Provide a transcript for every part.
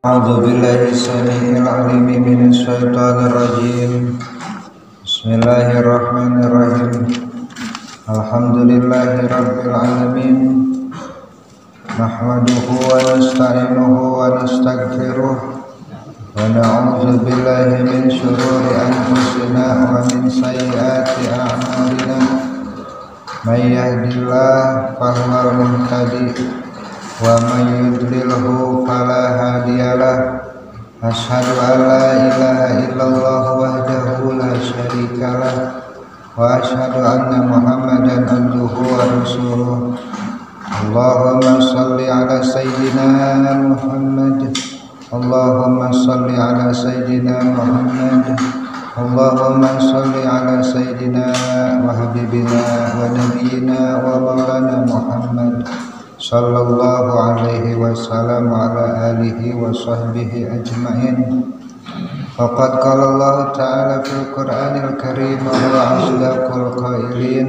أعوذ بالله السميع العليم من الشيطان الرجيم. بسم الله الرحمن الرحيم. الحمد لله رب العالمين. نحمده ونستعينه ونستغفره ونعوذ بالله من شرور أنفسنا ومن سيئات أعمالنا. من يهد الله فهو المهتدي ومن يضلله فلا هادي له. أشهد أن لا إله إلا الله وحده لا شريك له وأشهد أن محمدا عبده ورسوله. اللهم صل على سيدنا محمد. اللهم صل على سيدنا محمد. اللهم صل على سيدنا وحبيبنا ونبينا ومولانا محمد صلى الله عليه وسلم وعلى آله وصحبه أجمعين. فقد قال الله تعالى في القرآن الكريم وهو أصدق القائلين.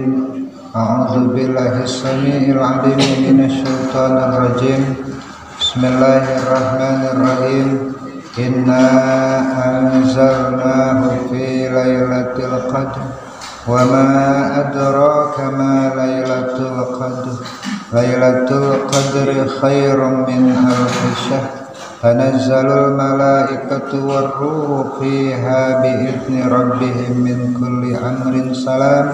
أعوذ بالله السميع العليم من الشيطان الرجيم. بسم الله الرحمن الرحيم. إنا أنزلناه في ليلة القدر وما أدراك ما ليلة القدر. ليلة القدر خير من ألف شهر. تنزل الملائكة والروح فيها بإذن ربهم من كل أمر سلام.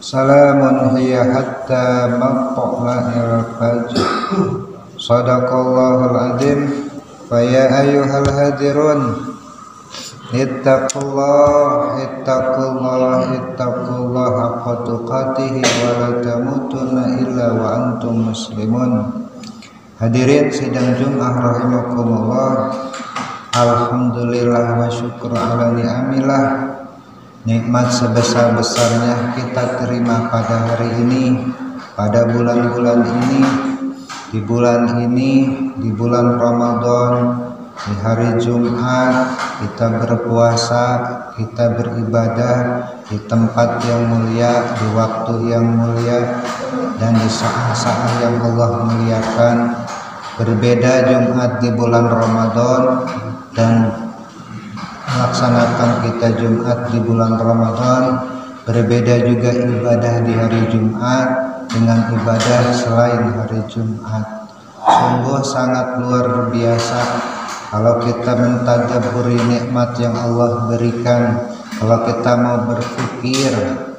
سلام هي حتى مطلع الفجر. صدق الله العظيم. فيا أيها الهادرون ittaqullah haqqa tuqatih wa la tamutunna illa wa antum muslimun. Hadirin sidang Jumat rahimakumullah. Alhamdulillah wa syukur ala ni'amillah. Nikmat sebesar-besarnya kita terima pada hari ini, pada bulan-bulan ini, di bulan ini, di bulan Ramadan, di hari Jumat kita berpuasa, kita beribadah di tempat yang mulia, di waktu yang mulia, dan di saat-saat yang Allah muliakan. Berbeda Jumat di bulan Ramadan dan melaksanakan kita Jumat di bulan Ramadan. Berbeda juga ibadah di hari Jumat dengan ibadah selain hari Jumat. Sungguh sangat luar biasa kalau kita mentadabburi nikmat yang Allah berikan, kalau kita mau berpikir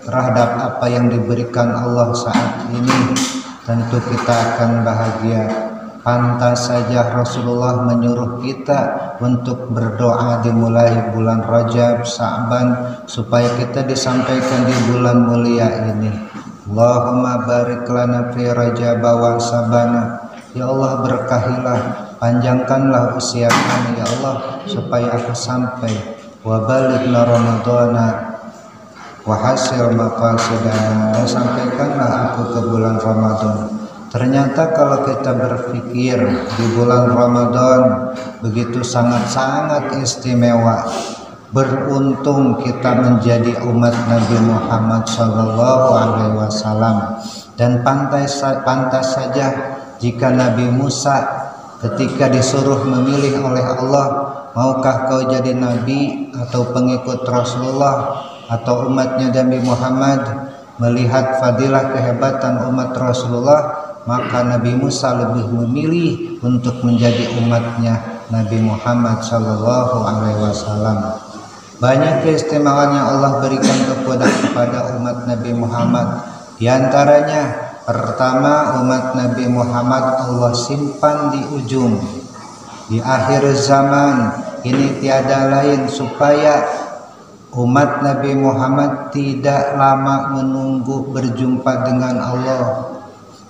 terhadap apa yang diberikan Allah saat ini, tentu kita akan bahagia. Pantas saja Rasulullah menyuruh kita untuk berdoa dimulai bulan Rajab, Sa'ban, supaya kita disampaikan di bulan mulia ini. Allahumma barik lana fi Rajab wa Sabana. Ya Allah, berkahilah, panjangkanlah usia kami ya Allah, supaya aku sampai wa balighna ramadhana wa hasil maqasidana. Sampaikanlah aku ke bulan Ramadan. Ternyata kalau kita berpikir di bulan Ramadan begitu sangat-sangat istimewa. Beruntung kita menjadi umat Nabi Muhammad SAW. Dan pantas saja jika Nabi Musa ketika disuruh memilih oleh Allah, maukah kau jadi nabi atau pengikut Rasulullah atau umatnya Nabi Muhammad, melihat fadilah kehebatan umat Rasulullah, maka Nabi Musa lebih memilih untuk menjadi umatnya Nabi Muhammad SAW. Banyak keistimewaan yang Allah berikan kepada umat Nabi Muhammad. Di antaranya, pertama, umat Nabi Muhammad Allah simpan di ujung. Di akhir zaman ini tiada lain supaya umat Nabi Muhammad tidak lama menunggu berjumpa dengan Allah.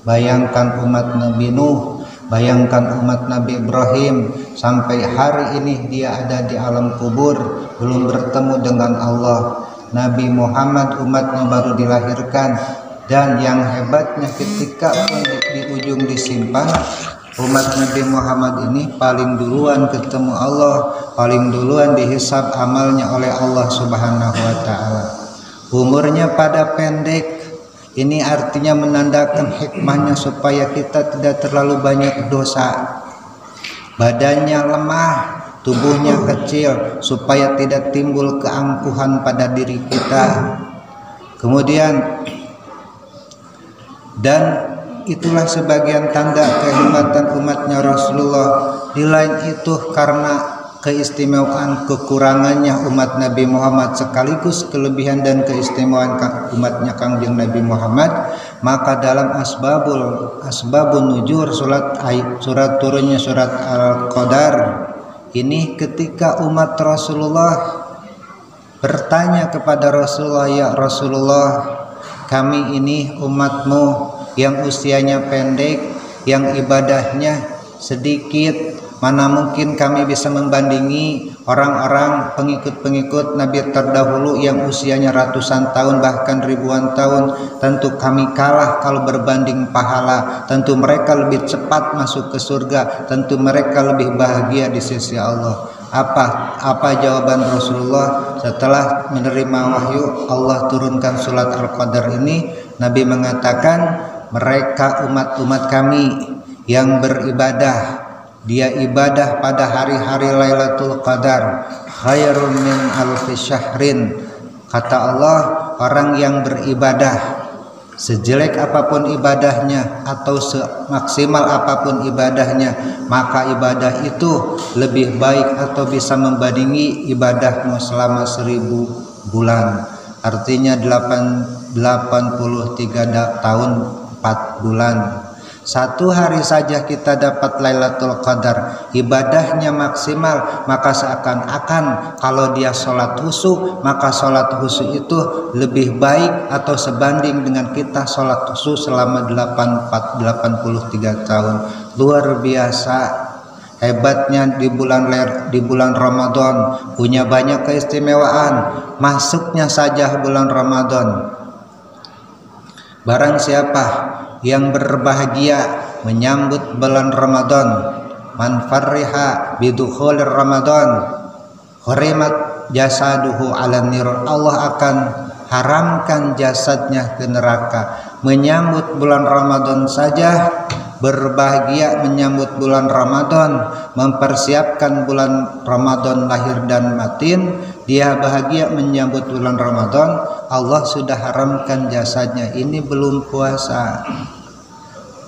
Bayangkan umat Nabi Nuh, bayangkan umat Nabi Ibrahim, sampai hari ini dia ada di alam kubur, belum bertemu dengan Allah. Nabi Muhammad umatnya baru dilahirkan. Dan yang hebatnya ketika pun di ujung disimpan, umat Nabi Muhammad ini paling duluan ketemu Allah, paling duluan dihisab amalnya oleh Allah Subhanahu wa Ta'ala. Umurnya pada pendek, ini artinya menandakan hikmahnya supaya kita tidak terlalu banyak dosa. badannya lemah, tubuhnya kecil, supaya tidak timbul keangkuhan pada diri kita. Kemudian, dan itulah sebagian tanda kehebatan umatnya Rasulullah. Di lain itu karena keistimewaan kekurangannya umat Nabi Muhammad sekaligus kelebihan dan keistimewaan umatnya Kangjeng Nabi Muhammad, maka dalam asbabun nuzul surat turunnya surat Al-Qadar ini, ketika umat Rasulullah bertanya kepada Rasulullah, ya Rasulullah, kami ini umatmu yang usianya pendek, yang ibadahnya sedikit, mana mungkin kami bisa membandingi orang-orang pengikut-pengikut Nabi terdahulu yang usianya ratusan tahun bahkan ribuan tahun. Tentu kami kalah kalau berbanding pahala. Tentu mereka lebih cepat masuk ke surga. Tentu mereka lebih bahagia di sisi Allah. Apa jawaban Rasulullah setelah menerima wahyu Allah turunkan surat Al-Qadar ini? Nabi mengatakan, mereka umat-umat kami yang beribadah, dia ibadah pada hari-hari Lailatul Qadar khairun min alfi syahrin. Kata Allah, orang yang beribadah sejelek apapun ibadahnya atau semaksimal apapun ibadahnya, maka ibadah itu lebih baik atau bisa membandingi ibadahmu selama 1000 bulan. Artinya 83 tahun 4 bulan. Satu hari saja kita dapat Lailatul Qadar, ibadahnya maksimal, maka seakan-akan kalau dia sholat khusyuk, maka sholat khusyuk itu lebih baik atau sebanding dengan kita sholat khusyuk selama 83 tahun. Luar biasa hebatnya di bulan Ramadan, punya banyak keistimewaan. Masuknya saja bulan Ramadan, barang siapa yang berbahagia menyambut bulan Ramadan, man farriha bidukhulir Ramadan hurimat jasaduhu ala nir, Allah akan haramkan jasadnya ke neraka. Menyambut bulan Ramadan saja, berbahagia menyambut bulan Ramadan, mempersiapkan bulan Ramadan lahir dan batin, dia bahagia menyambut bulan Ramadan, Allah sudah haramkan jasadnya. Ini belum puasa.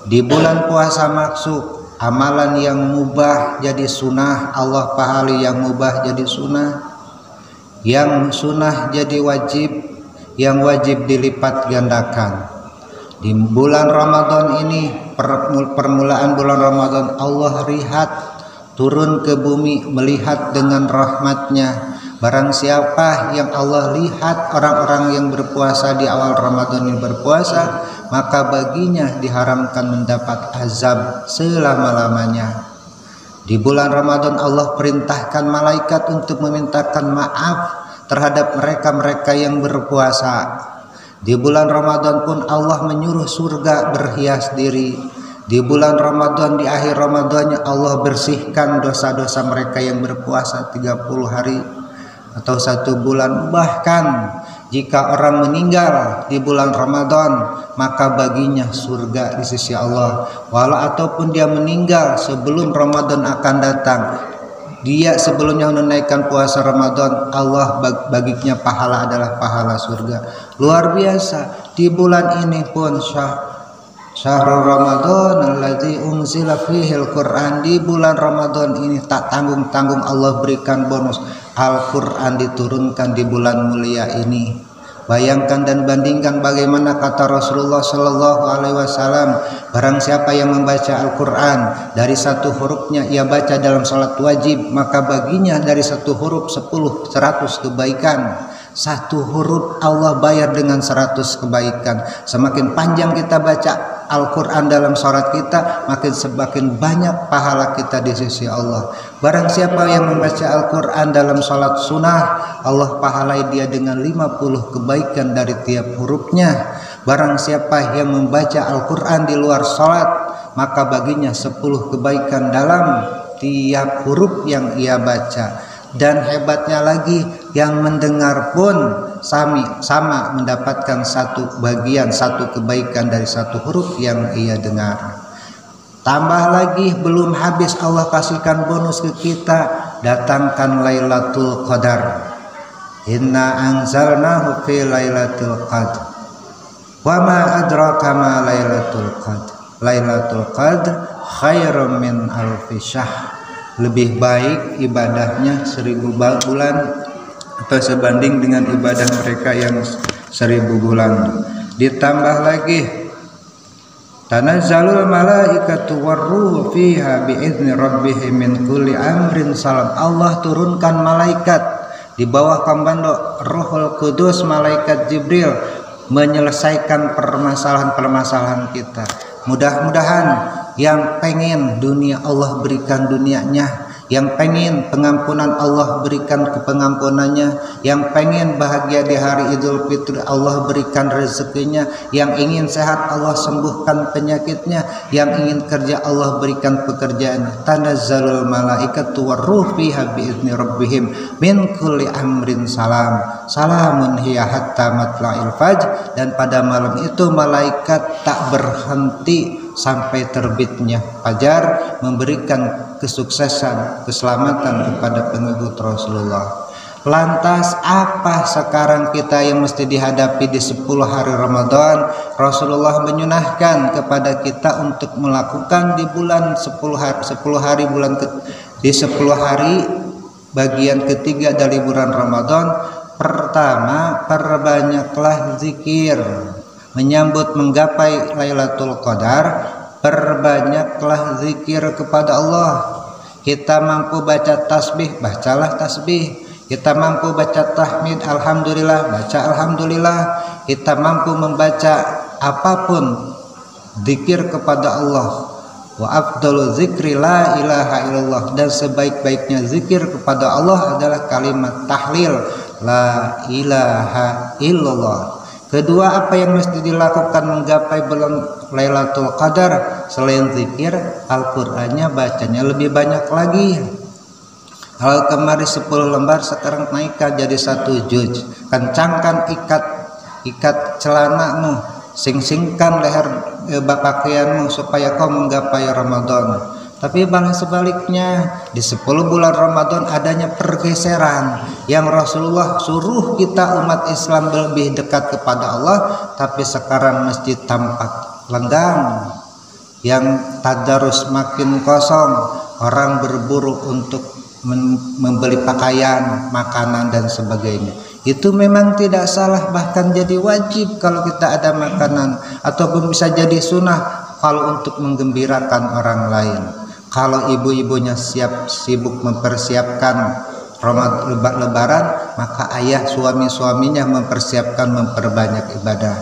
Di bulan puasa maksud amalan yang mubah jadi sunnah, Allah pahala yang mubah jadi sunnah, yang sunnah jadi wajib, yang wajib dilipat gandakan. Di bulan Ramadan ini, permulaan bulan Ramadan, Allah lihat turun ke bumi melihat dengan rahmatnya. Barang siapa yang Allah lihat orang-orang yang berpuasa di awal Ramadan ini berpuasa, maka baginya diharamkan mendapat azab selama-lamanya. Di bulan Ramadan Allah perintahkan malaikat untuk memintakan maaf terhadap mereka-mereka yang berpuasa. Di bulan Ramadan pun Allah menyuruh surga berhias diri. Di bulan Ramadan, di akhir Ramadannya Allah bersihkan dosa-dosa mereka yang berpuasa 30 hari atau 1 bulan. Bahkan jika orang meninggal di bulan Ramadan, maka baginya surga di sisi Allah. Walau ataupun dia meninggal sebelum Ramadan akan datang, dia sebelumnya menunaikan puasa Ramadan, Allah baginya pahala adalah pahala surga. Luar biasa. Di bulan ini pun Syahrul Ramadan alladzi unzila fihil Quran, di bulan Ramadan ini tak tanggung-tanggung Allah berikan bonus, Al-Quran diturunkan di bulan mulia ini. Bayangkan dan bandingkan bagaimana kata Rasulullah Shallallahu Alaihi Wasallam, barang siapa yang membaca Al-Quran dari 1 hurufnya ia baca dalam sholat wajib, maka baginya dari 1 huruf 100 kebaikan. 1 huruf Allah bayar dengan 100 kebaikan. Semakin panjang kita baca Al-Quran dalam sholat kita, semakin banyak pahala kita di sisi Allah. Barang siapa yang membaca Al-Quran dalam sholat sunnah, Allah pahalai dia dengan 50 kebaikan dari tiap hurufnya. Barang siapa yang membaca Al-Quran di luar sholat, maka baginya 10 kebaikan dalam tiap huruf yang ia baca. Dan hebatnya lagi, yang mendengar pun sama mendapatkan 1 bagian, 1 kebaikan dari 1 huruf yang ia dengar. Tambah lagi belum habis Allah kasihkan bonus ke kita, datangkan Lailatul Qadar. Inna anzalnahu fi Lailatul Qadar. Wa ma adraka ma Lailatul Qadar. Lailatul Qadar khairum min alfi syahr. Lebih baik ibadahnya 1000 bulan atau sebanding dengan ibadah mereka yang 1000 bulan. Ditambah lagi tanazzalul malaikatu warruhu fiha biizni rabbihim min kulli amrin salam. Allah turunkan malaikat di bawah komando Ruhul Kudus, malaikat Jibril, menyelesaikan permasalahan-permasalahan kita. Mudah-mudahan yang pengen dunia Allah berikan dunianya, yang pengen pengampunan Allah berikan ke pengampunannya, yang pengen bahagia di hari Idul Fitri Allah berikan rezekinya, yang ingin sehat Allah sembuhkan penyakitnya, yang ingin kerja Allah berikan pekerjaannya. Tanazzalul malaikatu warruh fiha biizni rabbihim min kulli amrin salam. Salamun hiya hatta matla'il fajr. Dan pada malam itu malaikat tak berhenti sampai terbitnya fajar, memberikan kesuksesan, keselamatan kepada pengikut Rasulullah. Lantas apa sekarang kita yang mesti dihadapi di 10 hari Ramadan? Rasulullah menyunahkan kepada kita untuk melakukan di bulan 10 hari di 10 hari bagian ketiga dari bulan Ramadan. Pertama, perbanyaklah zikir. Menyambut menggapai Lailatul Qadar, perbanyaklah zikir kepada Allah. Kita mampu baca tasbih, bacalah tasbih. Kita mampu baca tahmid, alhamdulillah, baca alhamdulillah. Kita mampu membaca apapun zikir kepada Allah. Wa afdalu zikri la ilaha illallah. Dan sebaik-baiknya zikir kepada Allah adalah kalimat tahlil la ilaha illallah. Kedua, apa yang mesti dilakukan menggapai bulan Lailatul Qadar? Selain zikir, Al-Qur'annya bacanya lebih banyak lagi. Kalau kemarin 10 lembar, sekarang naikkan jadi 1 juz. Kencangkan ikat celanamu, sing-singkan leher pakaianmu supaya kau menggapai Ramadan. Tapi balas sebaliknya, di 10 bulan Ramadan adanya pergeseran yang Rasulullah suruh kita umat Islam lebih dekat kepada Allah, tapi sekarang masjid tampak lenggang, yang tadarus makin kosong, orang berburu untuk membeli pakaian, makanan dan sebagainya. Itu memang tidak salah, bahkan jadi wajib kalau kita ada makanan, ataupun bisa jadi sunnah kalau untuk menggembirakan orang lain. Kalau ibu-ibunya sibuk mempersiapkan Lebaran, maka ayah suami-suaminya memperbanyak ibadah.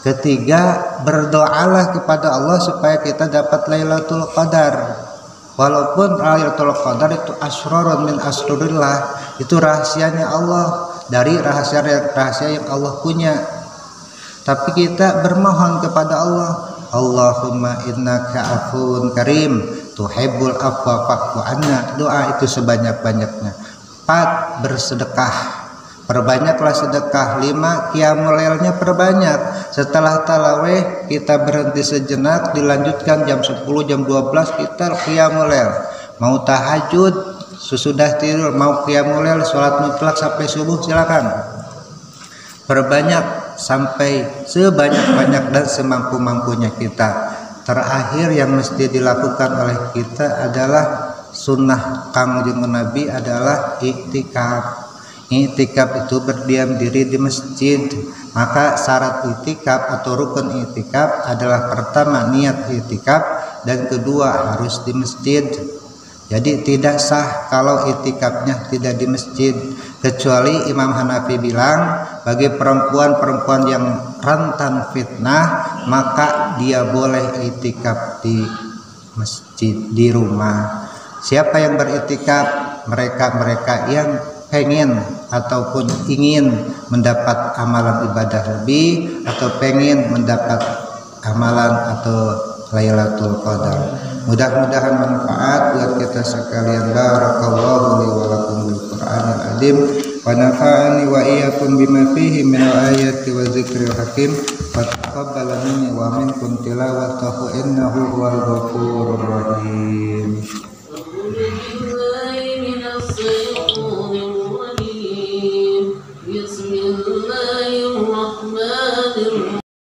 Ketiga, berdoalah kepada Allah supaya kita dapat Lailatul Qadar. Walaupun Lailatul Qadar itu asrarun min asrarillah, itu rahasianya Allah, dari rahasia yang Allah punya. Tapi kita bermohon kepada Allah, Allahumma innaka afuwun karim tuhibbul afwa fa'fu anna. Doa itu sebanyak-banyaknya. 4, bersedekah, perbanyaklah sedekah. 5, qiyamul lailnya perbanyak. Setelah tarawih kita berhenti sejenak, dilanjutkan jam 10, jam 12 kita qiyamul lail. Mau tahajud, sesudah tidur, mau qiyamul lail, salat mutlak sampai subuh, silakan. Perbanyak sampai sebanyak-banyak dan semampu-mampunya kita. Terakhir yang mesti dilakukan oleh kita adalah sunnah Kangjeng Nabi adalah iktikaf. Iktikaf itu berdiam diri di masjid. Maka syarat iktikaf atau rukun iktikaf adalah pertama niat iktikaf, dan kedua harus di masjid. Jadi tidak sah kalau iktikafnya tidak di masjid, kecuali Imam Hanafi bilang bagi perempuan-perempuan yang rentan fitnah, maka dia boleh iktikaf di masjid, di rumah. Siapa yang beriktikaf? Mereka-mereka yang pengen ataupun ingin mendapat amalan ibadah lebih, atau pengen mendapat amalan atau Lailatul Qadar. Mudah-mudahan manfaat buat kita sekalian. Barakallahu li wa lakum bil Qur'anil azim. wa nafa'ani wa iyyakum bima fihi min al-ayati wa dzikril hakim wa taqabbala minni wa minkum tilawatahu innahu huwal ghafurur rahim.